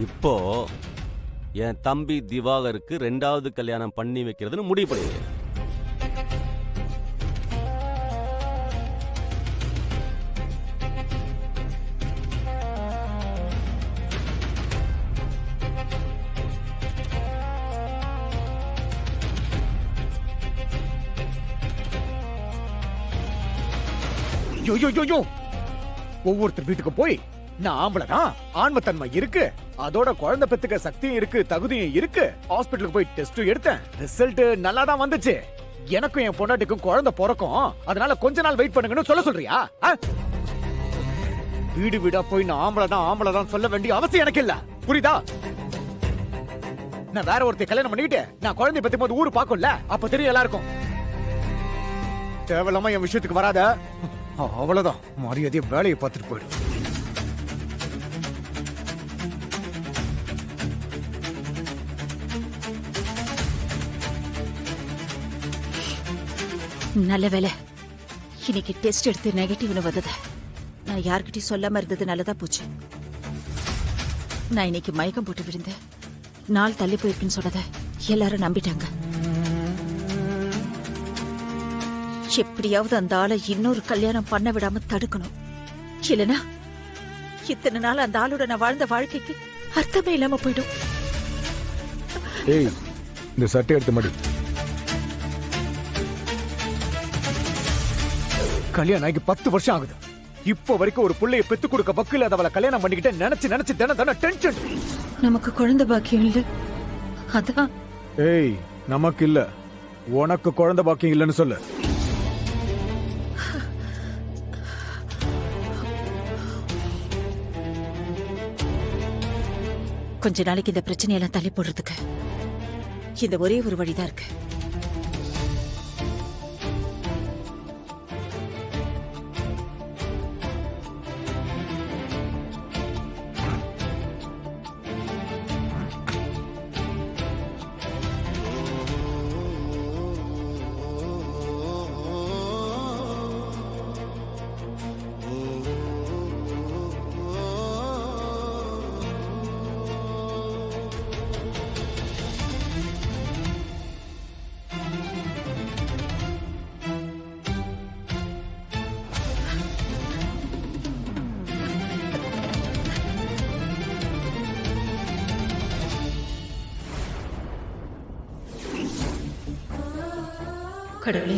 இப்போ என் தம்பி திவாகருக்கு 2வது கல்யாணம் பண்ணி வைக்கிறதுன்னு முடிவு பண்ணிருக்கேன். யோ ஒவ்வொருத்தர் வீட்டுக்கு போய் நான் ஆம்பளைதான், ஆண்மத்தன்மை இருக்கு, அதோட குழந்தை பெத்துக்க சக்தியும் இருக்கு, தகுதியும் இருக்கு, ஹாஸ்பிட்டலுக்கு போய் டெஸ்ட் எடுத்தேன், ரிசல்ட் நல்லா தான் வந்துச்சு, எனக்கும் என் பொண்டாட்டிக்கும் குழந்தை பிறக்கும், அதனால கொஞ்ச நாள் வெயிட் பண்ணுங்கன்னு சொல்ல சொல்றியா? வீடு வீடா போய் நான் ஆம்பளை தான் சொல்ல வேண்டிய அவசியம் எனக்கு இல்ல, புரியுதா? நான் வேற ஒருத்தைய கல்யாணம் பண்ணிக்கிட்டு நான் குழந்தை பத்தி போது ஊரு பாக்கும்ல, அப்ப தெரியும் எல்லாருக்கும். தேவையில்லாம என் விஷயத்துக்கு வராத, அவ்வளவுதான், மரியாதையை வேலையை பார்த்துட்டு போயிடும். நல்ல வேலை இன்னைக்கு டெஸ்ட் எடுத்து நெகட்டிவ்னு வந்தது. நான் யார்கிட்டயும் சொல்லாம இருந்தது நல்லதா போச்சு. நான் இன்னைக்கு மயக்கம் போட்டு விழுந்து நாள் தள்ளி போயிருக்குன்னு சொன்னதை எல்லாரும் நம்பிட்டாங்க. எப்படியாவது அந்த ஆளை இன்னொரு கல்யாணம் பண்ண விடாம தடுக்கணும். இல்லனா இத்தனை நாள் அந்த ஆளோட நான் வாழ்ந்த வாழ்க்கைக்கு அர்த்தமே இல்லாம போயிடும். ஏய், இந்த சட்டை எடுத்து மடி. கல்யாணம் ஆகி 10 வருஷம் ஆகுது, இப்போ வரைக்கும் ஒரு புள்ளைய பெத்து கொடுக்க வக்கில் அவளை கல்யாணம் பண்ணிக்கிட்டு நினைச்சு தினம் டென்ஷன். நமக்கு குழந்தை பாக்கியம் இல்ல, அதான். ஏய், நமக்கு இல்ல, உனக்கு குழந்தை பாக்கியம் இல்லன்னு சொல்லு. கொஞ்ச நாளைக்கு இந்த பிரச்சனையெல்லாம் தள்ளி போடுறதுக்கு இந்த ஒரே ஒரு வழிதான் இருக்கு. கடவுளே,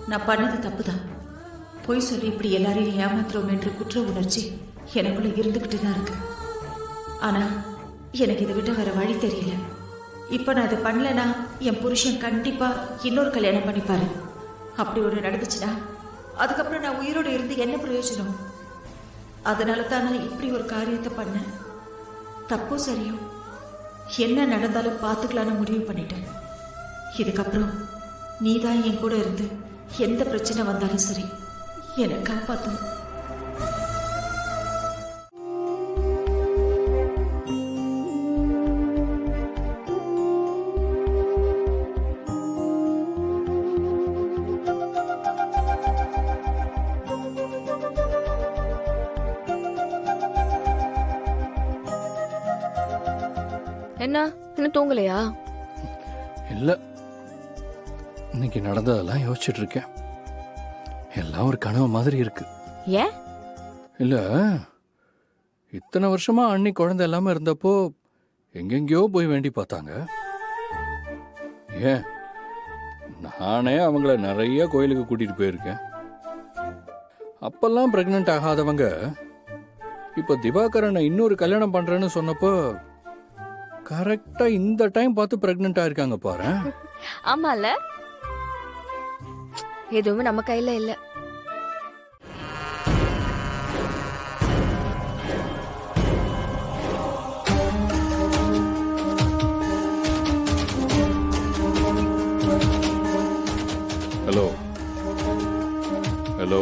நான் பண்ணது தப்புதான். பொய் சொல்லி இப்படி எல்லாரையும் ஏமாத்துறோம் என்ற குற்ற உணர்ச்சி எனக்குள்ள இருந்துகிட்டு தான் இருக்கு. ஆனா எனக்கு இதை விட்டு வேற வழி தெரியல. இப்ப நான் இதை பண்ணலன்னா என் புருஷன் கண்டிப்பா இன்னொரு கல்யாணம் பண்ணிப்பாரு. அப்படி ஒன்று நடந்துச்சுன்னா அதுக்கப்புறம் நான் உயிரோடு இருந்து என்ன பிரயோஜனம்? அதனால தான் நான் இப்படி ஒரு காரியத்தை பண்ணேன். தப்போ சரியோ என்ன நடந்தாலும் பார்த்துக்கலான்னு முடிவு பண்ணிட்டேன். இதுக்கப்புறம் நீதான் என் கூட இருந்து எந்த பிரச்சனை வந்தாலும் சரி என்னை காப்பாத்தணும். என்ன இன்னும் தூங்கலையா? இல்ல, இன்னைக்கு நடந்ததெல்லாம் யோசிச்சுட்டு இருக்கேன். எல்லாம் ஒரு கனவு மாதிரி இருக்கு. ஏன்? இல்ல, இத்தனை வருஷமா அண்ணி குழந்தை இல்லாம இருந்தப்போ எங்கெங்கயோ போய் வேண்டி பார்த்தாங்க. ஏன், நானே அவங்கள நிறைய கோயிலுக்கு கூட்டிட்டு போயிருக்கேன். அப்பெல்லாம் பிரெக்னென்ட் ஆகாதவங்க இப்ப திவாகரனை இன்னொரு கல்யாணம் பண்றேன்னு சொன்னப்போ கரெக்டா இந்த டைம் பார்த்து பிரெக்னென்ட் ஆயிருக்காங்க பாரு. ஆமால, எதுவுமே நம்ம கையில இல்ல. ஹலோ ஹலோ,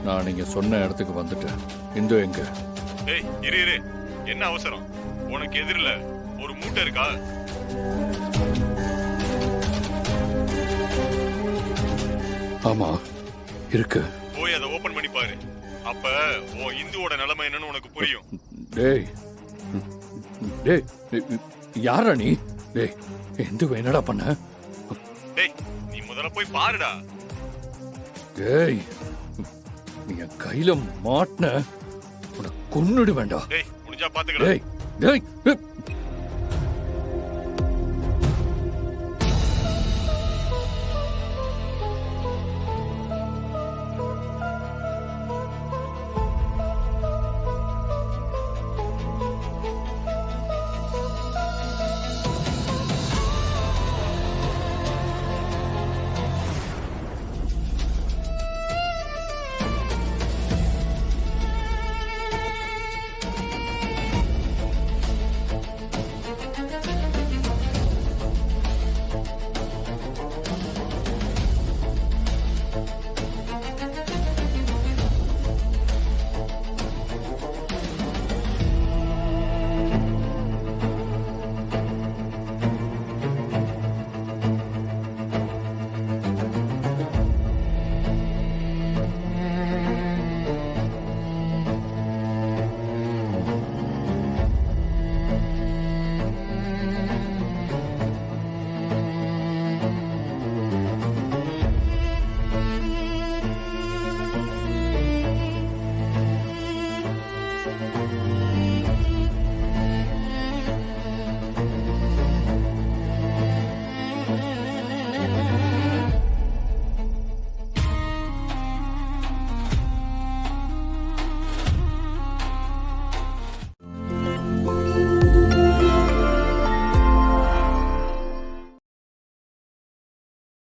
நான் நீங்க சொன்ன இடத்துக்கு வந்துட்டேன். இந்து எங்க? ஏய், இரு, என்ன அவசரம்? உனக்கு எதிரில ஒரு மூட்டை இருக்கா? ஆமா இருக்கு. போய் அதை ஓபன் பண்ணி பாரு. அப்ப உன் இந்துவோட நிலைமை என்னன்னு உனக்கு புரியும். டேய், டேய் யாரா நீ? டேய் எந்த என்னடா பண்ண? டேய் நீ முதல்ல போய் பாருடா. டேய் நீ என் கையில மாட்டின உனக்கு கொன்னுடு வேண்டாம். டேய் முடிஞ்சா பாத்துக்கடா. டேய் டேய்